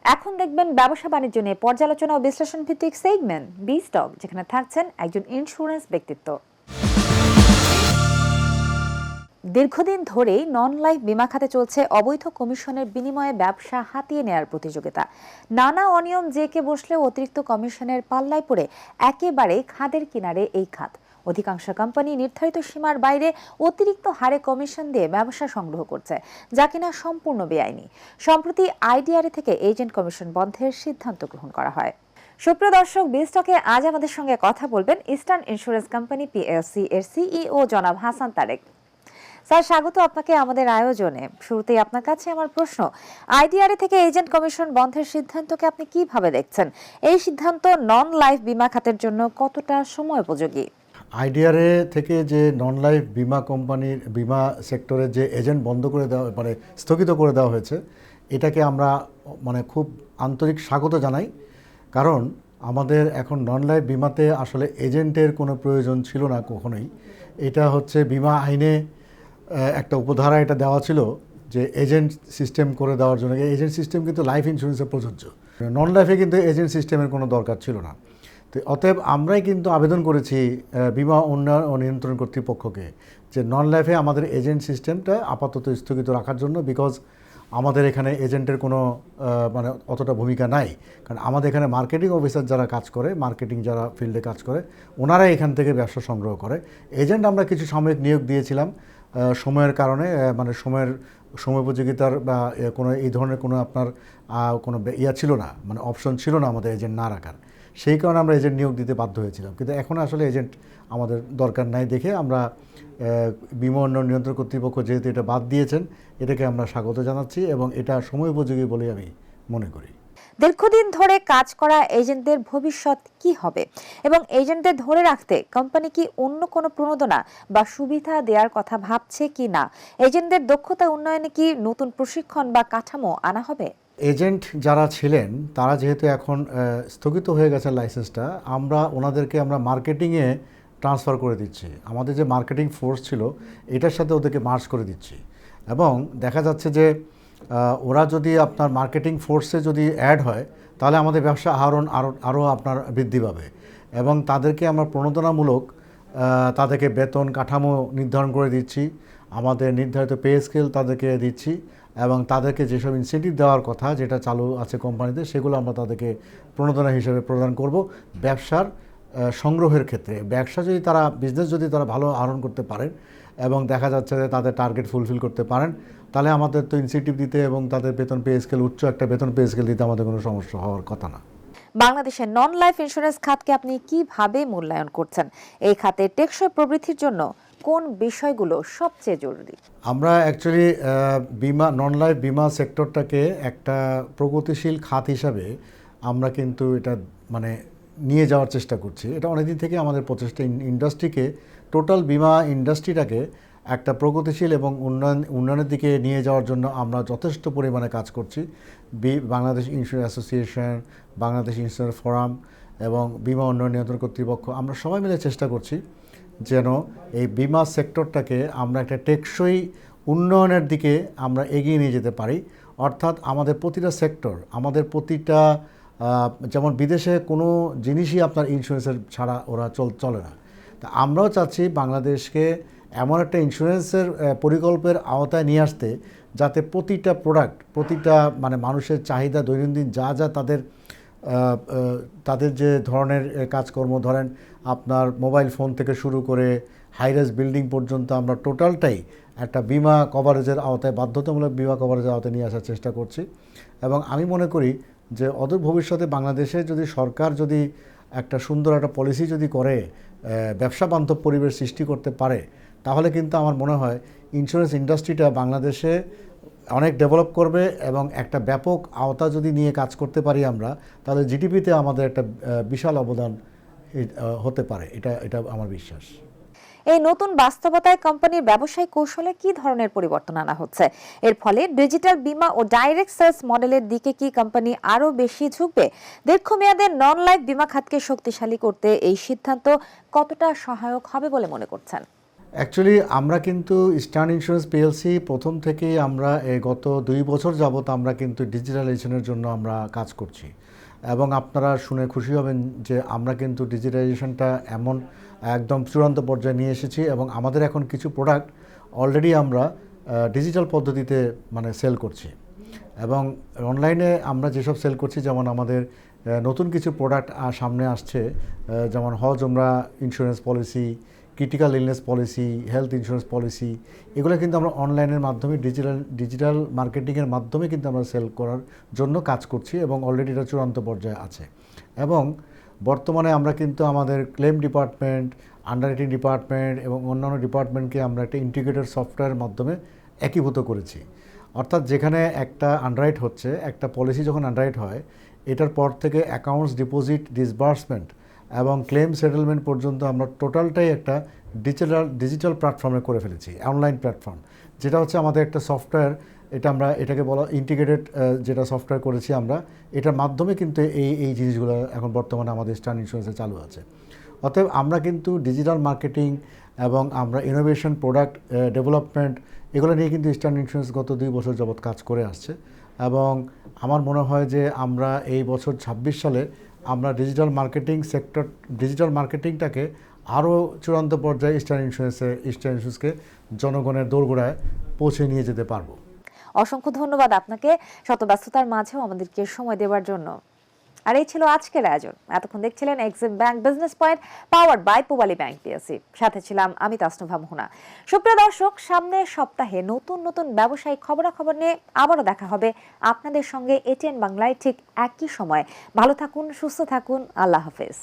এখন দেখবেন ব্যবসা বাণিজ্য নিয়ে পর্যালোচনা ও বিশ্লেষণ ভিত্তিক সেগমেন্ট বি স্টক, যেখানে থাকছেন একজন ইন্স্যুরেন্স ব্যক্তিত্ব। দীর্ঘদিন ধরেই নন লাইফ বিমা খাতে চলছে অবৈধ কমিশনের বিনিময়ে ব্যবসা হাতিয়ে নেয়ার প্রতিযোগিতা। নানা অনিয়ম জেঁকে বসলেও অতিরিক্ত কমিশনের পাল্লায় পড়ে একেবারে খাদের কিনারে এই খাত। অধিকাংশ কোম্পানি নির্ধারিত সীমার বাইরে অতিরিক্ত হারে কমিশন দিয়ে ব্যবসা সংগ্রহ করছে, যা কিনা সম্পূর্ণ বেআইনি। সম্প্রতি আইডিআরএ থেকে এজেন্ট কমিশন বন্ধের সিদ্ধান্ত গ্রহণ করা হয়। সুপ্রিয় দর্শক, বি স্টকে আজ আমাদের সঙ্গে কথা বলবেন ইস্টার্ন ইন্স্যুরেন্স কোম্পানি পিএলসি এর সিইও জনাব হাসান তারেক। স্যার, স্বাগত আপনাকে আমাদের আয়োজনে। শুরুতেই আপনার কাছে আমার প্রশ্ন, আইডিআরএ থেকে এজেন্ট কমিশন বন্ধের সিদ্ধান্তকে আপনি কিভাবে দেখছেন? এই সিদ্ধান্ত নন লাইফ বিমা খাতের জন্য কতটা সময় উপযোগী? আইডিআরএ থেকে যে নন লাইফ বিমা কোম্পানির বিমা সেক্টরে যে এজেন্ট বন্ধ করে দেওয়া স্থগিত করে দেওয়া হয়েছে, এটাকে আমরা খুব আন্তরিক স্বাগত জানাই। কারণ আমাদের এখন নন লাইফ বিমাতে আসলে এজেন্টের কোনো প্রয়োজন ছিল না কখনোই। এটা হচ্ছে বিমা আইনে একটা উপধারা এটা দেওয়া ছিল যে এজেন্ট সিস্টেম করে দেওয়ার জন্য। এজেন্ট সিস্টেম কিন্তু লাইফ ইন্স্যুরেন্সে প্রযোজ্য, নন লাইফে কিন্তু এজেন্ট সিস্টেমের কোনো দরকার ছিল না। তো অতএব আমরাই কিন্তু আবেদন করেছি বিমা উন্নয়ন ও নিয়ন্ত্রণ কর্তৃপক্ষকে যে নন লাইফে আমাদের এজেন্ট সিস্টেমটা আপাতত স্থগিত রাখার জন্য, বিকজ আমাদের এখানে এজেন্টের কোনো অতটা ভূমিকা নাই। কারণ আমাদের এখানে মার্কেটিং অফিসার যারা কাজ করে, মার্কেটিং যারা ফিল্ডে কাজ করে, ওনারাই এখান থেকে ব্যবসা সংগ্রহ করে। এজেন্ট আমরা কিছু সাময়িক নিয়োগ দিয়েছিলাম সময়ের কারণে, সময়োপযোগিতার বা কোনো এই ধরনের কোনো আপনার কোনো ছিল না, অপশন ছিল না আমাদের এজেন্ট না রাখার। সেই কারণে আমরা এজেন্ট নিয়োগ দিতে বাধ্য হয়েছিলাম। কিন্তু এখন আসলে এজেন্ট আমাদের দরকার নাই দেখে আমরা বিমা উন্নয়ন নিয়ন্ত্রণ কর্তৃপক্ষ যেহেতু এটা বাদ দিয়েছেন, এটাকে আমরা স্বাগত জানাচ্ছি এবং এটা সময়োপযোগী বলে আমি মনে করি। দীর্ঘদিন ধরে কাজ করা এজেন্টদের ভবিষ্যৎ কি হবে এবং এজেন্টদের ধরে রাখতে কোম্পানি কি অন্য কোনো প্রণোদনা বা সুবিধা দেওয়ার কথা ভাবছে কি না? এজেন্টদের দক্ষতা উন্নয়নে কি নতুন প্রশিক্ষণ বা কাঠামো আনা হবে? এজেন্ট যারা ছিলেন তারা যেহেতু এখন স্থগিত হয়ে গেছে লাইসেন্সটা, ওনাদেরকে আমরা মার্কেটিংয়ে ট্রান্সফার করে দিচ্ছি। আমাদের যে মার্কেটিং ফোর্স ছিল এটার সাথে ওদেরকে মার্জ করে দিচ্ছি এবং দেখা যাচ্ছে যে ওরা যদি আপনার মার্কেটিং ফোর্সে যদি অ্যাড হয় তাহলে আমাদের ব্যবসা আরও আপনার বৃদ্ধি পাবে এবং তাদেরকে আমরা প্রণোদনামূলক তাদেরকে বেতন কাঠামো নির্ধারণ করে দিচ্ছি, আমাদের নির্ধারিত পে স্কেল তাদেরকে দিচ্ছি এবং তাদেরকে যেসব ইনসেন্টিভ দেওয়ার কথা যেটা চালু আছে কোম্পানিতে, সেগুলো আমরা তাদেরকে প্রণোদনা হিসেবে প্রদান করব। ব্যবসার সংগ্রহের ক্ষেত্রে বিজনেস যদি তারা ভালো আহরণ করতে পারেন এবং দেখা যাচ্ছে যে তাদের টার্গেট ফুলফিল করতে পারেন, তাহলে আমাদের তো ইনসেন্টিভ দিতে এবং তাদের বেতন পে স্কেল উচ্চ একটা বেতন পে স্কেল দিতে আমাদের কোনো সমস্যা হওয়ার কথা না। বাংলাদেশের নন লাইফ ইন্স্যুরেন্স খাতকে আপনি কিভাবে মূল্যায়ন করছেন? এই খাতে টেকসই প্রবৃদ্ধির জন্য কোন বিষয়গুলো সবচেয়ে জরুরি? আমরা অ্যাকচুয়ালি নন লাইফ বিমা সেক্টরটাকে একটা প্রগতিশীল খাত হিসাবে আমরা কিন্তু এটা নিয়ে যাওয়ার চেষ্টা করছি। এটা অনেকদিন থেকে আমাদের প্রচেষ্টা, ইন্ডাস্ট্রিকে টোটাল বিমা ইন্ডাস্ট্রিটাকে একটা প্রগতিশীল এবং উন্নয়নের দিকে নিয়ে যাওয়ার জন্য আমরা যথেষ্ট পরিমাণে কাজ করছি। Bangladesh insurance association, Bangladesh insurance forum এবং বিমা উন্নয়ন নিয়ন্ত্রণ কর্তৃপক্ষ আমরা সবাই মিলে চেষ্টা করছি যেন এই বিমা সেক্টরটাকে আমরা একটা টেকসই উন্নয়নের দিকে আমরা এগিয়ে নিয়ে যেতে পারি। অর্থাৎ আমাদের প্রতিটা সেক্টর, আমাদের প্রতিটা যেমন বিদেশে কোনো জিনিসই আপনার ইন্স্যুরেন্সের ছাড়া ওরা চলে না। তা আমরাও চাচ্ছি বাংলাদেশকে এমন একটা ইন্স্যুরেন্সের পরিকল্পের আওতায় নিয়ে আসতে, যাতে প্রতিটা প্রোডাক্ট, প্রতিটা মানুষের চাহিদা দৈনন্দিন যা তাদের যে ধরনের কাজকর্ম, ধরেন আপনার মোবাইল ফোন থেকে শুরু করে হাইরাইজ বিল্ডিং পর্যন্ত আমরা টোটালটাই একটা বিমা কভারেজের আওতায়, বাধ্যতামূলক বিমা কভারেজের আওতায় নিয়ে আসার চেষ্টা করছি। এবং আমি মনে করি যে অদূর ভবিষ্যতে বাংলাদেশে যদি সরকার যদি একটা সুন্দর একটা পলিসি যদি করে, ব্যবসা বান্ধব পরিবেশ সৃষ্টি করতে পারে, তাহলে কিন্তু আমার মনে হয় ইন্স্যুরেন্স ইন্ডাস্ট্রিটা বাংলাদেশে অনেক ডেভেলপ করবে এবং একটা ব্যাপক আওতা যদি নিয়ে কাজ করতে পারি আমরা, তাহলে জিডিপিতে আমাদের একটা বিশাল অবদান হতে পারে। এটা আমার বিশ্বাস। এই নতুন বাস্তবতায় কোম্পানির ব্যবসায়িক কৌশলে কি ধরনের পরিবর্তন আনা হচ্ছে? এর ফলে ডিজিটাল বিমা ও ডাইরেক্ট সেলস মডেলের দিকে কি কোম্পানি আরো বেশি ঝুঁকবে? দীর্ঘমেয়াদে নন লাইফ বিমা খাতকে শক্তিশালী করতে এই সিদ্ধান্ত কতটা সহায়ক হবে বলে মনে করছেন? অ্যাকচুয়ালি আমরা কিন্তু ইস্টার্ন ইন্স্যুরেন্স পিএলসি প্রথম থেকেই আমরা গত 2 বছর যাবত আমরা কিন্তু ডিজিটালাইজেশনের জন্য আমরা কাজ করছি এবং আপনারা শুনে খুশি হবেন যে আমরা কিন্তু ডিজিটালাইজেশনটা এমন একদম চূড়ান্ত পর্যায়ে নিয়ে এসেছি এবং আমাদের এখন কিছু প্রোডাক্ট অলরেডি আমরা ডিজিটাল পদ্ধতিতে মানে সেল করছি এবং অনলাইনে আমরা যেসব সেল করছি যেমন আমাদের নতুন কিছু প্রোডাক্ট সামনে আসছে, যেমন হজ ওমরা insurance policy, critical illness policy, health insurance policy, এগুলো কিন্তু আমরা অনলাইনের মাধ্যমে ডিজিটাল মার্কেটিংয়ের মাধ্যমে কিন্তু আমরা সেল করার জন্য কাজ করছি এবং অলরেডি এটা চূড়ান্ত পর্যায়ে আছে। এবং বর্তমানে আমরা কিন্তু আমাদের ক্লেম ডিপার্টমেন্ট, আন্ডাররাইটিং ডিপার্টমেন্ট এবং অন্যান্য ডিপার্টমেন্টকে আমরা একটা ইন্টিগ্রেটেড সফটওয়্যারের মাধ্যমে একীভূত করেছি। অর্থাৎ যেখানে একটা আন্ডাররাইট হচ্ছে, একটা পলিসি যখন আন্ডাররাইট হয়, এটার পর থেকে অ্যাকাউন্টস, ডিপোজিট, ডিসবার্সমেন্ট এবং ক্লেম সেটেলমেন্ট পর্যন্ত আমরা টোটালটাই একটা ডিজিটাল প্ল্যাটফর্মে করে ফেলেছি, অনলাইন প্ল্যাটফর্ম, যেটা হচ্ছে আমাদের একটা সফটওয়্যার। এটাকে বলা ইন্টিগ্রেটেড যেটা সফটওয়্যার করেছি আমরা, এটার মাধ্যমে কিন্তু এই জিনিসগুলো এখন বর্তমানে আমাদের ইস্টার্ন ইন্স্যুরেন্সে চালু আছে। অতএব আমরা কিন্তু ডিজিটাল মার্কেটিং এবং আমরা ইনোভেশন, প্রোডাক্ট ডেভেলপমেন্ট, এগুলো নিয়ে কিন্তু ইস্টার্ন ইন্স্যুরেন্স গত 2 বছর যাবৎ কাজ করে আসছে এবং আমার মনে হয় যে আমরা এই বছর 26 সালে আমরা ডিজিটাল মার্কেটিংটাকে আরও চূড়ান্ত পর্যায়ে ইস্টার্ন ইন্স্যুরেন্সকে জনগণের দোরগোড়ায় পৌঁছে নিয়ে যেতে পারবো। অসংখ্য ধন্যবাদ আপনাকে শত ব্যস্ততার মাঝেও আমাদেরকে সময় দেওয়ার জন্য। আর এই ছিল আজকের আয়োজন। এতক্ষণ দেখছিলেন EXIM bank business point, powered by Pubali bank PLC. সাথে ছিলাম আমি তাসনুভা মোহনা। সুপ্রিয় দর্শক, সামনের সপ্তাহে নতুন নতুন ব্যবসায়িক খবরাখবর নিয়ে আবারও দেখা হবে আপনাদের সঙ্গে এটিএন বাংলায় ঠিক একই সময়। ভালো থাকুন, সুস্থ থাকুন, আল্লাহ হাফেজ।